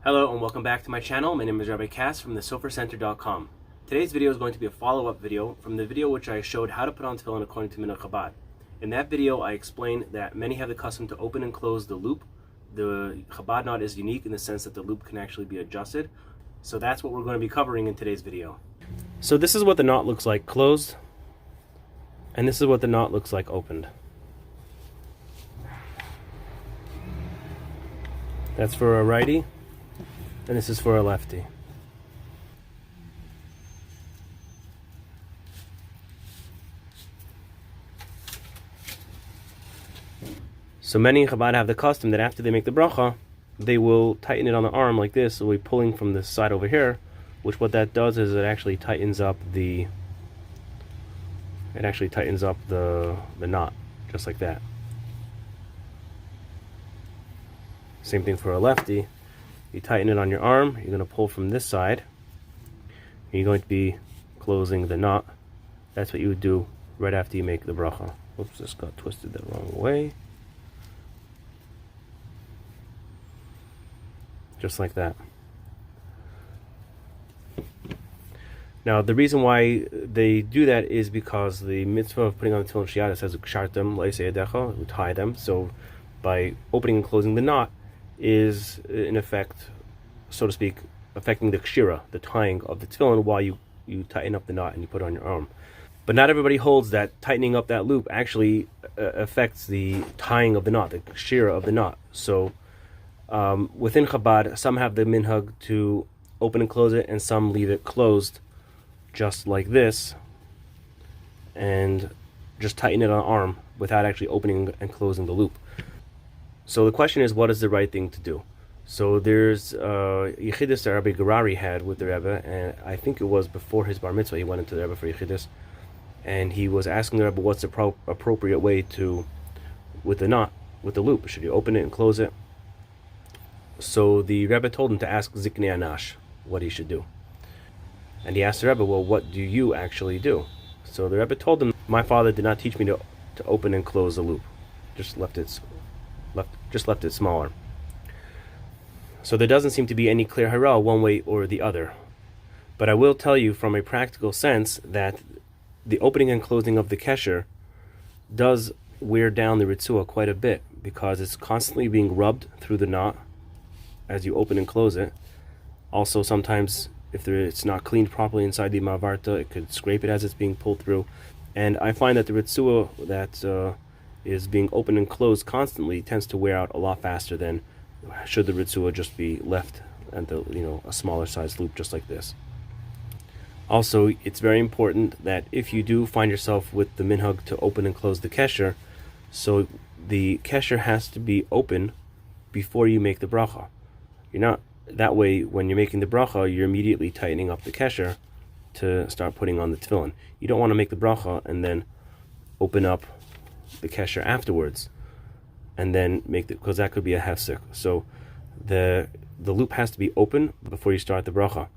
Hello and welcome back to my channel. My name is Rabbi Cass from thesofercenter.com. Today's video is going to be a follow-up video from the video which I showed how to put on tefillin according to Minhag Chabad. In that video I explained that many have the custom to open and close the loop. The Chabad knot is unique in the sense that the loop can actually be adjusted. So that's what we're going to be covering in today's video. So this is what the knot looks like closed, and this is what the knot looks like opened. That's for a righty, and this is for a lefty. So many in Chabad have the custom that after they make the bracha, they will tighten it on the arm like this. So we're pulling from this side over here, which what that does is it actually tightens up the knot, just like that. Same thing for a lefty. You tighten it on your arm, you're going to pull from this side, and you're going to be closing the knot. That's what you would do right after you make the bracha. Oops, this got twisted the wrong way. Just like that. Now, the reason why they do that is because the mitzvah of putting on the Tefillin Shel Yad says, "Kshartem le'asei yadecha," you tie them. So, by opening and closing the knot, is in effect, so to speak, affecting the kshira, the tying of the tefillin, while you tighten up the knot and you put it on your arm. But not everybody holds that tightening up that loop actually affects the tying of the knot, the kshira of the knot. So within Chabad, some have the minhag to open and close it, and some leave it closed just like this and just tighten it on the arm without actually opening and closing the loop. So the question is, what is the right thing to do? So there's Yechidus that Rabbi Gerari had with the Rebbe, and I think it was before his bar mitzvah he went into the Rebbe for Yechidus, and he was asking the Rebbe what's the appropriate way to, with the knot, with the loop, should you open it and close it? So the Rebbe told him to ask Ziknei Anash what he should do. And he asked the Rebbe, well, what do you actually do? So the Rebbe told him, my father did not teach me to open and close the loop, just left it smaller. So there doesn't seem to be any clear hara one way or the other. But I will tell you from a practical sense that the opening and closing of the kesher does wear down the Retzuah quite a bit, because it's constantly being rubbed through the knot as you open and close it. Also, sometimes if it's not cleaned properly inside the mavarta, it could scrape it as it's being pulled through. And I find that the Retzuah that is being opened and closed constantly tends to wear out a lot faster than should the Retzuah just be left at a smaller size loop just like this. Also, it's very important that if you do find yourself with the minhag to open and close the kesher, so the kesher has to be open before you make the bracha. That way when you're making the bracha, you're immediately tightening up the kesher to start putting on the tefillin. You don't want to make the bracha and then open up the kesher afterwards, and then make it, because that could be a hefsek. So the loop has to be open before you start the bracha.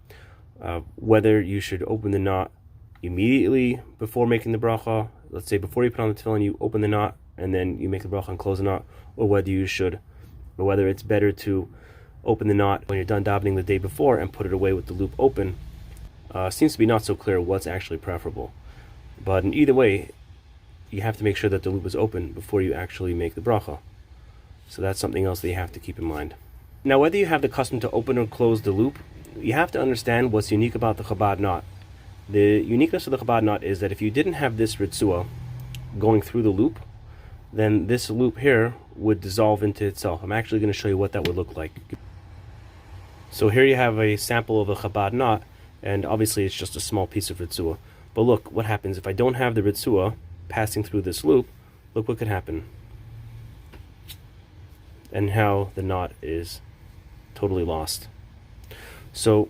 Whether you should open the knot immediately before making the bracha, let's say before you put on the tefillin, you open the knot and then you make the bracha and close the knot, or whether it's better to open the knot when you're done davening the day before and put it away with the loop open, seems to be not so clear what's actually preferable. But in either way, you have to make sure that the loop is open before you actually make the bracha. So that's something else that you have to keep in mind. Now, whether you have the custom to open or close the loop, you have to understand what's unique about the Chabad knot. The uniqueness of the Chabad knot is that if you didn't have this Retzuah going through the loop, then this loop here would dissolve into itself. I'm actually going to show you what that would look like. So here you have a sample of a Chabad knot, and obviously it's just a small piece of Retzuah. But look what happens if I don't have the Retzuah passing through this loop. Look what could happen, and how the knot is totally lost. So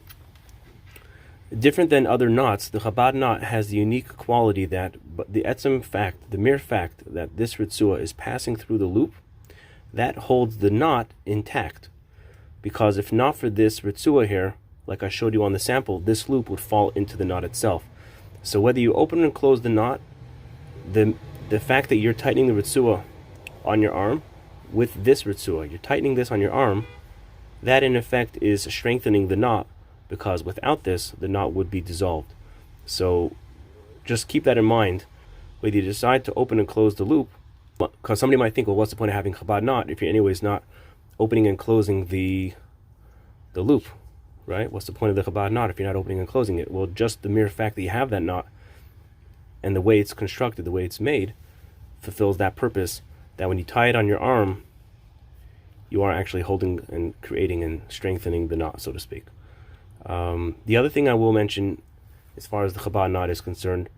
different than other knots, the Chabad knot has the unique quality that the mere fact that this Retzuah is passing through the loop, that holds the knot intact. Because if not for this Retzuah here, like I showed you on the sample, this loop would fall into the knot itself. So whether you open and close the knot, the fact that you're tightening the Retzuah on your arm with this Retzuah, you're tightening this on your arm, that in effect is strengthening the knot, because without this, the knot would be dissolved. So just keep that in mind whether you decide to open and close the loop, because somebody might think, well, what's the point of having Chabad knot if you're anyways not opening and closing the loop, right? What's the point of the Chabad knot if you're not opening and closing it? Well, just the mere fact that you have that knot and the way it's constructed, the way it's made, fulfills that purpose, that when you tie it on your arm, you are actually holding and creating and strengthening the knot, so to speak. The other thing I will mention, as far as the Chabad knot is concerned,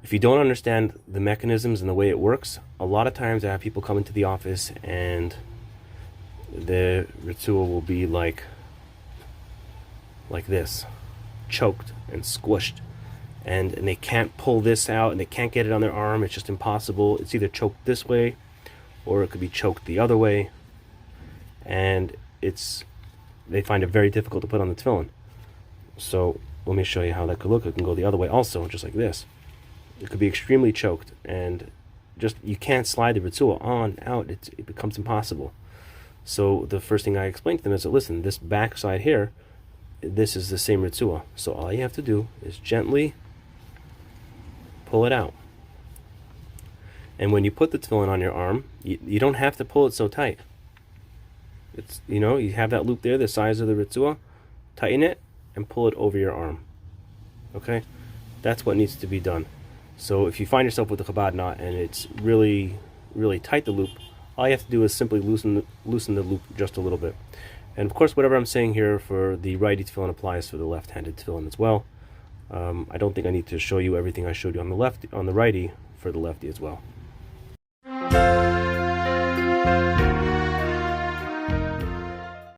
if you don't understand the mechanisms and the way it works, a lot of times I have people come into the office and the Retzuah will be like this, choked and squished, and they can't pull this out and they can't get it on their arm. It's just impossible. It's either choked this way or it could be choked the other way, and they find it very difficult to put on the tefillin. So let me show you how that could look. It can go the other way also, just like this. It could be extremely choked, and just you can't slide the Retzuah on, out. It becomes impossible. So the first thing I explain to them is that, listen, this back side here, this is the same Retzuah. So all you have to do is gently pull it out. And when you put the tefillin on your arm, you don't have to pull it so tight. It's, you have that loop there, the size of the Retzuah, tighten it and pull it over your arm. Okay? That's what needs to be done. So if you find yourself with a Chabad knot and it's really, really tight, the loop, all you have to do is simply loosen the loop just a little bit. And of course, whatever I'm saying here for the righty tefillin applies for the left-handed tefillin as well. I don't think I need to show you everything I showed you on the righty for the lefty as well.